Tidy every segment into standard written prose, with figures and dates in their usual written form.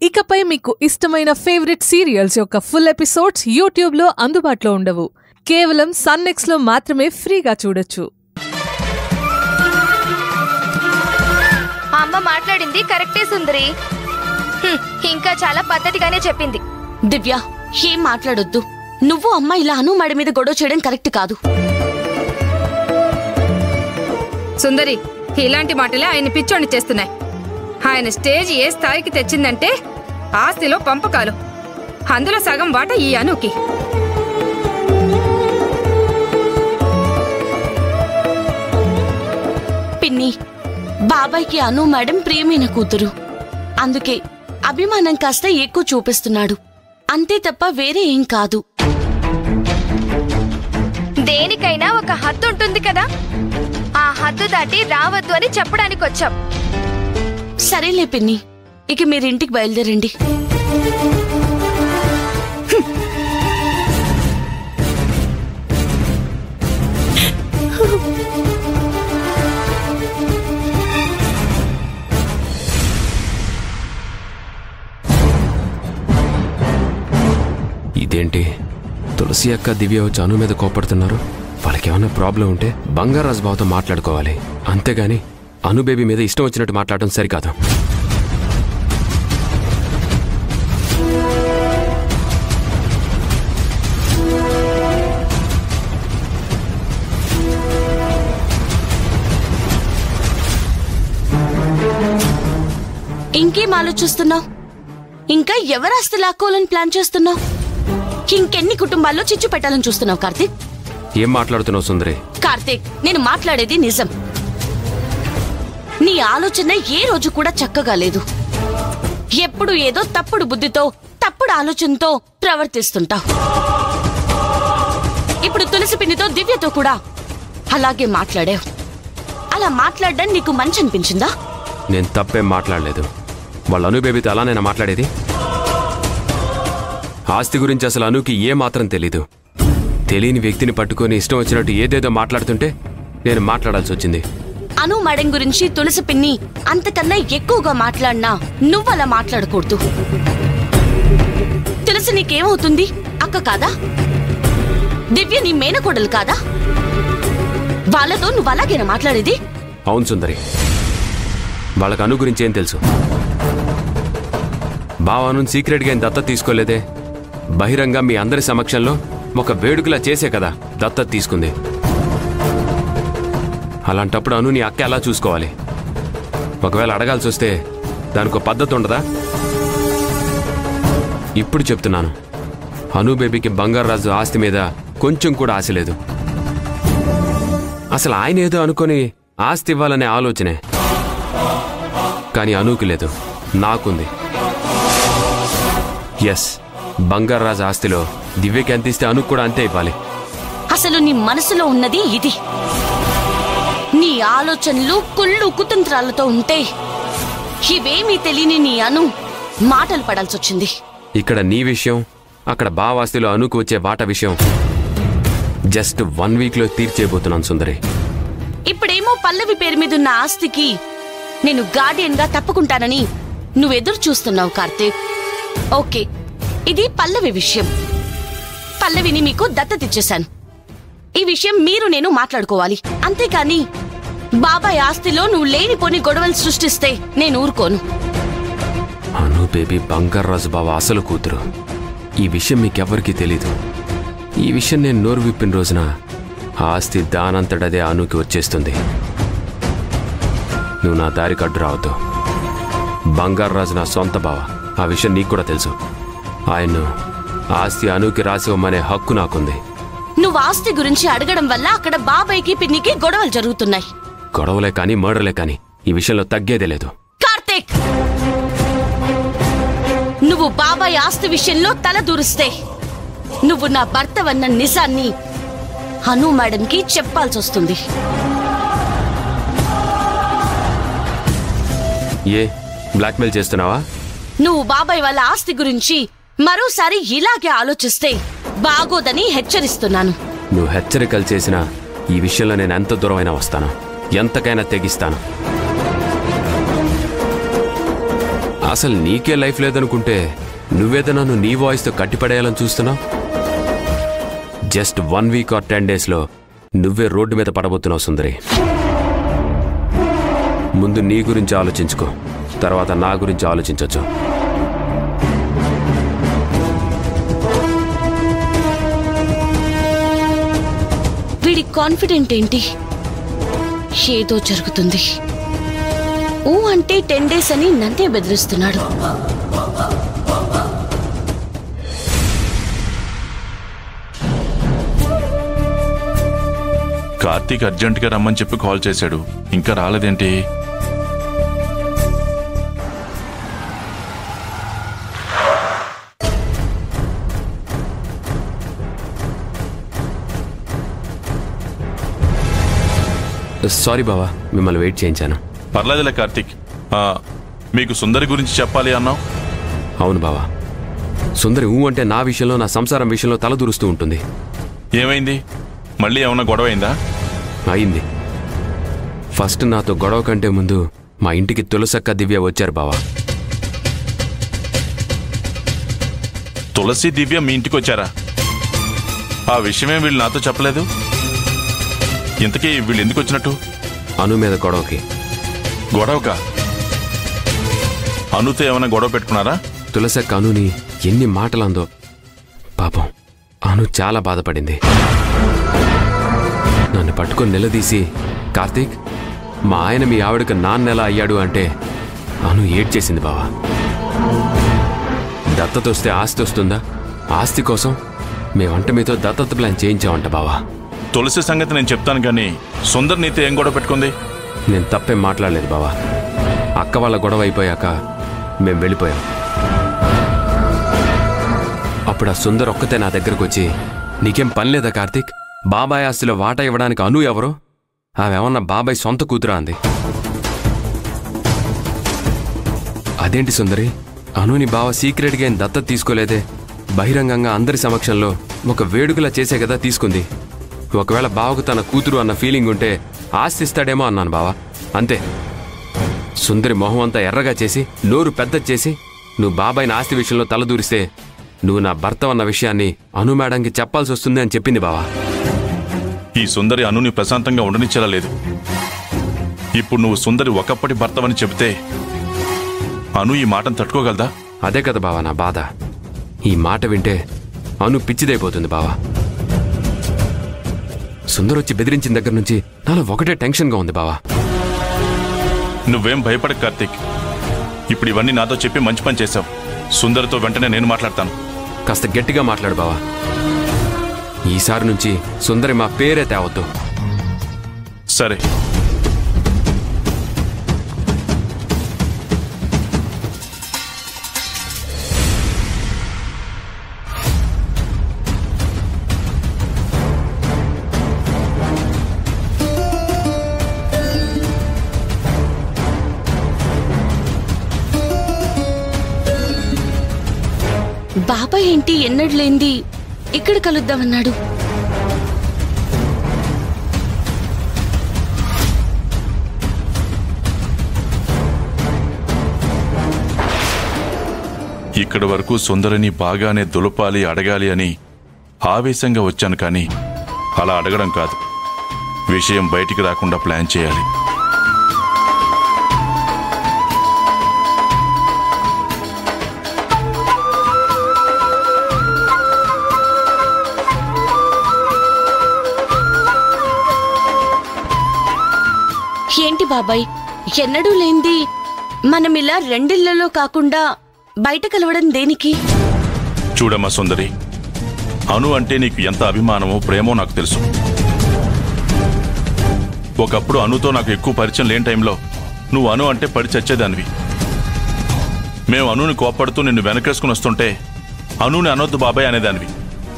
ఇకపై మీకు ఇష్టమైన ఫేవరెట్ సీరియల్స్ యొక్క ఫుల్ ఎపిసోడ్స్ యూట్యూబ్లో అందుబాటులో ఉండవు. కేవలం సన్నెక్స్లో మాత్రమే ఫ్రీగా చూడొచ్చు. అమ్మ మాట్లాడింది కరెక్టే సుందరి. ఇంకా చాలా పద్ధతిగానే చెప్పింది. దివ్య, ఏం మాట్లాడొద్దు. నువ్వు అమ్మ ఇలా అను మేడ మీద గొడవ చేయడం కరెక్ట్ కాదు. సుందరి, ఇలాంటి మాటలే ఆయన పిచ్చోని చేస్తున్నాయి. ఆయన స్టేజ్ ఏ స్థాయికి తెచ్చిందంటే ఆస్తిలో పంపకాలు, అందులో సగం వాట ఈ అనుకి. పిన్ని, బాబాయ్కి అను మేడం ప్రియమైన కూతురు. అందుకే అభిమానం కాస్త ఎక్కువ చూపిస్తున్నాడు. అంతే తప్ప వేరే ఏం కాదు. దేనికైనా ఒక హద్దు ఉంటుంది కదా, ఆ హద్దు దాటి రావద్దు అని చెప్పడానికి వచ్చాం. సరేలే పిన్ని, ఇక మీరు ఇంటికి బయలుదేరండి. ఇదేంటి, తులసి అక్క దివ్య వచ్చి అను మీద కోపడుతున్నారు? వాళ్ళకేమన్నా ప్రాబ్లం ఉంటే బంగారాజు బావతో మాట్లాడుకోవాలి, అంతేగాని అను బేబీ మీద ఇష్టం వచ్చినట్టు మాట్లాడటం సరికాదు. ఇంకేం ఆలోచిస్తున్నావు? ఇంకా ఎవరాస్తి లాక్కోవాలని ప్లాన్ చేస్తున్నావు? ఇంకెన్ని కుటుంబాల్లో చిచ్చు పెట్టాలని చూస్తున్నావు కార్తీక్? ఏం మాట్లాడుతున్నావు సుందరి? కార్తీక్, నేను మాట్లాడేది నిజం. నీ ఆలోచన ఏ రోజు కూడా చక్కగా లేదు. ఎప్పుడు ఏదో తప్పుడు బుద్ధితో, తప్పుడు ఆలోచనతో ప్రవర్తిస్తుంటావు. ఇప్పుడు తులసి పిన్నితో, దివ్యతో కూడా అలాగే మాట్లాడావు. అలా మాట్లాడడం నీకు మంచి అనిపించిందా? నేను తప్పేం మాట్లాడలేదు. వాళ్ళ అను బేబీతో అలానైనా మాట్లాడేది? ఆస్తి గురించి అసలు అనుకి ఏ మాత్రం తెలీదు. తెలియని వ్యక్తిని పట్టుకొని ఇష్టం వచ్చినట్టు ఏదేదో మాట్లాడుతుంటే నేను మాట్లాడాల్సి వచ్చింది. అను మేడం గురించి తులసి పిన్ని అంతకన్నా ఎక్కువగా మాట్లాడినా నువ్వలా మాట్లాడకూడదు. తులసి నీకేమవుతుంది? అక్క కాదా? దివ్య నీ మేనకోడలు కాదా? వాళ్ళతో నువ్వు అలాగేనా మాట్లాడేది? అవును సుందరి, వాళ్ళకి అను గురించి ఏం తెలుసు? బావను సీక్రెట్గా ఏం దత్తత తీసుకోలేదే. బహిరంగ మీ అందరి సమక్షంలో ఒక వేడుకలా చేసే కదా దత్తత తీసుకుంది. అలాంటప్పుడు అను నీ అక్క ఎలా చూసుకోవాలి? ఒకవేళ అడగాల్సి వస్తే దానికి ఒక పద్ధతి ఉండదా? ఇప్పుడు చెప్తున్నాను, అను బేబీకి బంగారాజు ఆస్తి మీద కొంచెం కూడా ఆశ లేదు. అసలు ఆయన ఏదో అనుకొని ఆస్తి ఇవ్వాలనే ఆలోచనే. కానీ అనుకి లేదు, నాకుంది. ఎస్, బంగారాజు ఆస్తిలో దివ్యకి ఎంత ఇస్తే అనుకు కూడా అంతే ఇవ్వాలి. అసలు నీ మనసులో ఉన్నది ఇది. నీ ఆలోచనలు కుళ్ళు కుతంత్రాలతో ఉంటే ఇవేమీ తెలియని నీ అను మాటలు పడాల్సి వచ్చింది. ఇక్కడ నీ విషయం, అక్కడ బావాస్తిలో అనుకు వచ్చే వాట విషయం జస్ట్ 1 వీక్లో తీర్చేయబోతున్నాను సుందరి. ఇప్పుడేమో పల్లవి పేరు మీదున్న ఆస్తికి నేను గార్డియన్ గా తప్పుకుంటానని నువ్వెదురు చూస్తున్నావు కార్తీక్. ఓకే, ఇది పల్లవి విషయం. పల్లవిని మీకు దత్తతిచ్చేశాను. ఈ విషయం మీరు నేను మాట్లాడుకోవాలి, అంతేకాని బాబాయ్ ఆస్తిలో నువ్వు లేనిపోని గొడవలు సృష్టిస్తే నేను ఊరుకోను. అను బేబీ బంగారాజు బావ అసలు కూతురు. ఈ విషయం మీకెవ్వరికీ తెలీదు. ఈ విషయం నేను నోరు విప్పిన రోజున ఆస్తి దానంతటదే అనుకి వచ్చేస్తుంది. నువ్వు నా దారికి అడ్డు రావద్దు. బంగారాజు నా సొంత బావ, ఆ విషయం నీకు కూడా తెలుసు. ఆయన్ను ఆస్తి అనుకి రాసివ్వమనే హక్కు నాకుంది. నువ్వు ఆస్తి గురించి అడగడం వల్ల అక్కడ బాబాయ్కి పిన్నికి గొడవలు జరుగుతున్నాయి. గొడవలే కానీ మర్డర్లే కానీ ఈ విషయంలో తగ్గేదే లేదు. కార్తీక్, నువ్వు బాబాయ్ ఆస్తి విషయంలో తల దూరిస్తే నువ్వు నా భర్తవన్న నిజాన్ని అను మేడంకి చెప్పాల్సి వస్తుంది. ఏ బ్లాక్మెయిల్ చేస్తున్నావా? నువ్వు బాబాయ్ వాళ్ళ ఆస్తి గురించి మరోసారి ఇలాగే ఆలోచిస్తే బాగోదని హెచ్చరిస్తున్నాను. నువ్వు హెచ్చరికలు చేసినా ఈ విషయంలో నేను ఎంత దూరమైనా వస్తాను, ఎంతకైనా తెగిస్తాను. అసలు నీకే లైఫ్ లేదనుకుంటే నువ్వేదో నన్ను నీ వాయిస్తో కట్టిపడేయాలని చూస్తున్నావు. జస్ట్ 1 వీక్ ఆర్ 10 డేస్లో నువ్వే రోడ్డు మీద పడబోతున్నావు సుందరి. ముందు నీ గురించి ఆలోచించుకో, తర్వాత నా గురించి ఆలోచించవచ్చు. వీడి కాన్ఫిడెంట్ ఏంటి? ఏదో జరుగుతుంది అంటే 10 డేస్ అని నన్నే బెదిరిస్తున్నాడు. కార్తీక్ అర్జెంటుగా రమ్మని చెప్పి కాల్ చేశాడు, ఇంకా రాలేదేంటి? సారీ బావా, మిమ్మల్ని వెయిట్ చేయించాను. పర్లేదులే కార్తీక్. మీకు సుందరి గురించి చెప్పాలి అన్నావు. అవును బావా, సుందరి అంటే నా విషయంలో, నా సంసారం విషయంలో తలదూరుస్తూ ఉంటుంది. ఏమైంది? మళ్ళీ ఏమన్నా గొడవ అయిందా? అయింది. ఫస్ట్ నాతో గొడవ కంటే ముందు మా ఇంటికి తులసక్క, దివ్య వచ్చారు బావా. తులసి, దివ్య మీ ఇంటికి వచ్చారా? ఆ విషయమే వీళ్ళు నాతో చెప్పలేదు. ఇంతకీ వీళ్ళు ఎందుకు వచ్చినట్టు? అను మీద గొడవకి. గొడవకా? అనుతో ఏమైనా గొడవ పెట్టుకున్నారా? తులసక్క అనుని ఎన్ని మాటలందో. పాపం అను చాలా బాధపడింది. నన్ను పట్టుకొని నిలదీసి, కార్తీక్ మా ఆయన మీ ఆవిడకు నాన్నెలా అయ్యాడు అంటే అను ఏడ్చేసింది బావా. దత్తత వస్తే ఆస్తి వస్తుందా? ఆస్తి కోసం మేమంట మీతో దత్తత ప్లాన్ చేయించామంట బావా. తులసి సంగతి నేను చెప్తాను, కానీ సుందర్ నీతో ఏం గొడవ పెట్టుకుంది? నేను తప్పేం మాట్లాడలేదు బావా. అక్క వాళ్ళ గొడవ అయిపోయాక మేం వెళ్ళిపోయాం. అప్పుడు ఆ సుందర్ ఒక్కతే నా దగ్గరకు వచ్చి, నీకేం పని లేదా కార్తీక్? బాబాయ్ ఆస్తిలో వాటా ఇవ్వడానికి అను ఎవరో? ఆమెమన్నా బాబాయ్ సొంత కూతురా అంది. అదేంటి సుందరి, అనుని బావ సీక్రెట్గా ఏం దత్తత తీసుకోలేదే, బహిరంగంగా అందరి సమక్షంలో ఒక వేడుకలా చేసే కదా తీసుకుంది. ఒకవేళ బావకు తన కూతురు అన్న ఫీలింగ్ ఉంటే ఆస్తి ఇస్తాడేమో అన్నాను బావా. అంతే. సుందరి మొహం అంతా ఎర్రగా చేసి, నోరు పెద్ద చేసి, నువ్వు బాబాయ్ని ఆస్తి విషయంలో తలదూరిస్తే నువ్వు నా భర్త అన్న విషయాన్ని అను మేడంకి చెప్పాల్సి వస్తుంది అని చెప్పింది బావా. ఈ సుందరి అనుని ప్రశాంతంగా ఉండనిచ్చేలా లేదు. ఇప్పుడు నువ్వు సుందరి ఒకప్పటి భర్తవని చెబితే అను ఈ మాటను తట్టుకోగలదా? అదే కదా బావా నా బాధ. ఈ మాట వింటే అను పిచ్చిదైపోతుంది బావా. సుందరొచ్చి బెదిరించిన దగ్గర నుంచి నాలో ఒకటే టెన్షన్గా ఉంది బావా. నువ్వేం భయపడకు కార్తీక్. ఇప్పుడు ఇవన్నీ నాతో చెప్పి మంచి పని చేశావు. సుందరితో వెంటనే నేను మాట్లాడతాను. కాస్త గట్టిగా మాట్లాడు బావా. ఈసారి నుంచి సుందరి మా పేరే తేవద్దు. సరే. బాబాయ్ ఏంటి ఎన్నడు లేంది ఇక్కడ కలుద్దామన్నాడు? ఇక్కడి వరకు సుందరిని బాగానే దులపాలి, అడగాలి అని ఆవేశంగా వచ్చాను, కానీ అలా అడగడం కాదు, విషయం బయటికి రాకుండా ప్లాన్ చేయాలి. ఏంటి బాబాయ్ ఎన్నడూ లేంది మనం ఇలా రెండిళ్లలో కాకుండా బయట కలవడం దేనికి? చూడమ్మా సుందరి, అను అంటే నీకు ఎంత అభిమానమో ప్రేమో నాకు తెలుసు. ఒకప్పుడు అనుతో నాకు ఎక్కువ పరిచయం లేని టైంలో నువ్వు అను అంటే పడి చచ్చేదానివి. మేము అనుని కోపడుతూ నిన్ను వెనకేసుకుని వస్తుంటే అనుని అనొద్దు బాబాయ్ అనేదానివి,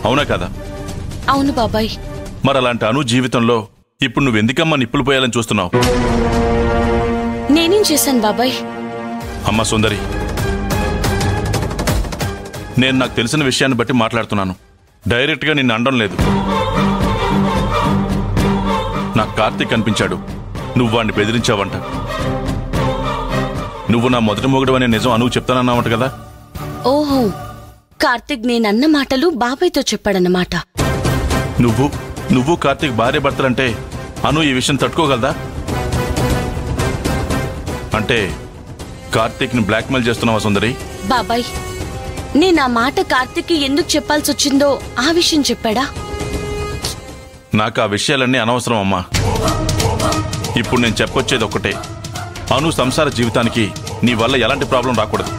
అవునా కదా? అవును బాబాయ్. మరి అలాంటి అను జీవితంలో ఇప్పుడు నువ్వెందుకమ్మా నిప్పులు పోయాలని చూస్తున్నావు? నేనేం చేశాను బాబాయ్? అమ్మా సుందరి, నేను నాకు తెలిసిన విషయాన్ని బట్టి మాట్లాడుతున్నాను, డైరెక్ట్గా నిన్ను అనడం లేదు. నాకు కార్తీక్ కనిపించాడు, నువ్వు వాడిని బెదిరించావంట. నువ్వు నా మొదటి మొగుడు అనే నిజం అనువు చెప్తానన్నావట కదా. ఓహో, కార్తిక్ నేనన్న మాటలు బాబాయ్తో చెప్పాడన్నమాట. నువ్వు కార్తిక్ భార్య భర్తలంటే అను ఈ విషయం తట్టుకోగలదా? అంటే కార్తిక్ ని బ్లాక్మెయిల్ చేస్తున్నావా సుందరి? బాబాయ్, నేను ఆ మాట కార్తిక్ ఎందుకు చెప్పాల్సి వచ్చిందో ఆ విషయం చెప్పాడా? నాకు ఆ విషయాలన్నీ అనవసరం అమ్మా. ఇప్పుడు నేను చెప్పొచ్చేది ఒక్కటే, అను సంసార జీవితానికి నీ వల్ల ఎలాంటి ప్రాబ్లం రాకూడదు.